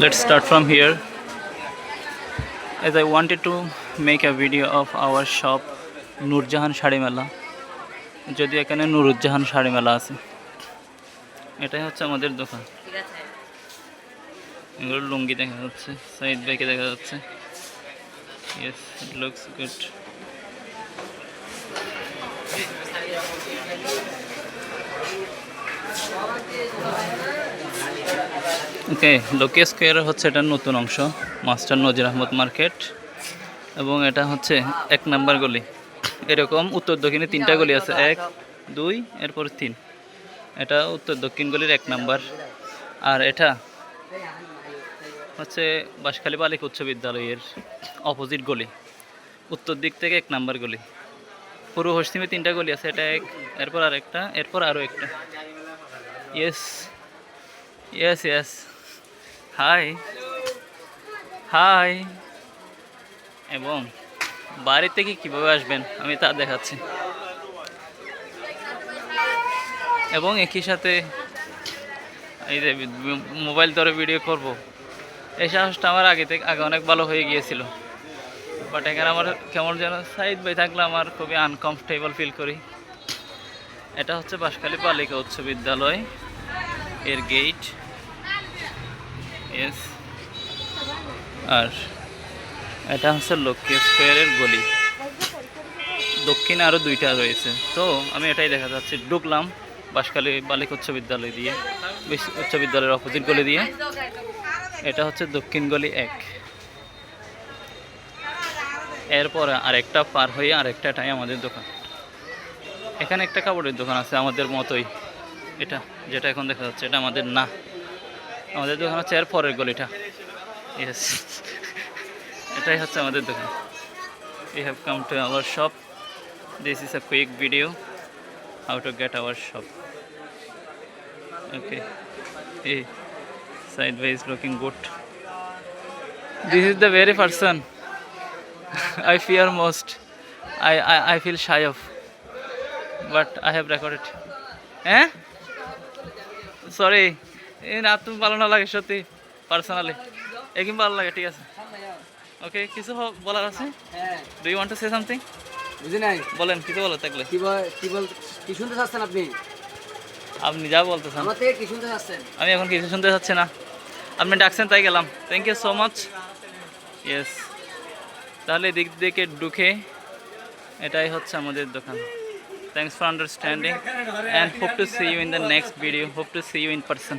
Let's start from here. As I wanted to make a video of our shop Nurjahan Shadi Mela. যদি এখানে নুরুজ্জাহান শাড়ি মেলা আছে, এটাই হচ্ছে আমাদের দোকান। এগুলো লুঙ্গি দেখা যাচ্ছে, সাইদ ভাইকে দেখা যাচ্ছে। Yes, it looks good. ওকে, লোকে স্কোয়ার হচ্ছে এটা নতুন অংশ, মাস্টার নজির আহমদ মার্কেট, এবং এটা হচ্ছে 1 নাম্বার গলি। এরকম উত্তর দক্ষিণে 3টা গলি আছে, 1, 2, এরপর 3। এটা উত্তর দক্ষিণ গলির 1 নাম্বার। আর এটা হচ্ছে বাঁশখালী বালিকা উচ্চ বিদ্যালয়ের অপোজিট গলি, উত্তর দিক থেকে 1 নাম্বার গলি। পূর্ব পশ্চিমে 3টা গলি আছে, এটা 1, এরপর আরেকটা, এরপর আরও একটা। Yes yes yes, high high. এবং বাড়ি থেকে কীভাবে আসবেন আমি তা দেখাচ্ছি, এবং একই সাথে এই যে মোবাইল ধরে ভিডিও করব, এই সাহসটা আমার আগে অনেক ভালো হয়ে গিয়েছিল। বাট এখানে আমার কেমন যেন সাইদ ভাই থাকলে আমার খুবই আনকমফর্টেবল ফিল করি। এটা হচ্ছে বাঁশখালী বালিকা উচ্চ বিদ্যালয় এর গেট। ইয়েস, আর এটা হচ্ছে লক্ষ্মী স্কোয়ারের গলি। দক্ষিণে আরও 2টা রয়েছে, তো আমি এটাই দেখা যাচ্ছি। ঢুকলাম বাঁশখালী বালিকা উচ্চ বিদ্যালয় দিয়ে, উচ্চ বিদ্যালয়ের অপোজিট গলি দিয়ে। এটা হচ্ছে দক্ষিণ গলি 1। এরপরে আরেকটা পার হয়ে আরেকটাটাই আমাদের দোকান। এখানে একটা কাপড়ের দোকান আছে আমাদের মতোই, এটা যেটা এখন দেখা যাচ্ছে এটা আমাদের না, আমাদের দোকান হচ্ছে এর পরের গলিটা। ইয়েস, এটাই হচ্ছে আমাদের দোকান। We have come to our shop. This is a quick video how to get our shop. Okay, hey, sideways looking good. This is the very person I fear most. I feel shy of, but I have recorded. হ্যাঁ, sorry, না তুমি ভালো না লাগে সত্যি, personally একদম ভালো লাগে, ঠিক আছে। ওকে, কিছু বলার আছে? Do you want to say something? বুঝি নাই, বলেন, কিছু বলার থাকলে। কি শুনতে চাচ্ছেন আপনি? আপনি যা বলতেছেন। আমার থেকে কি শুনতে চাচ্ছেন? আমি এখন কিছু শুনতে চাচ্ছি না, আপনি ডাকছেন তাই গেলাম। Thank you so much. Yes, তাহলে এদিক দিকে ঢুকে এটাই হচ্ছে আমাদের দোকান। Thanks for understanding and hope to see you in the next video. Hope to see you in person.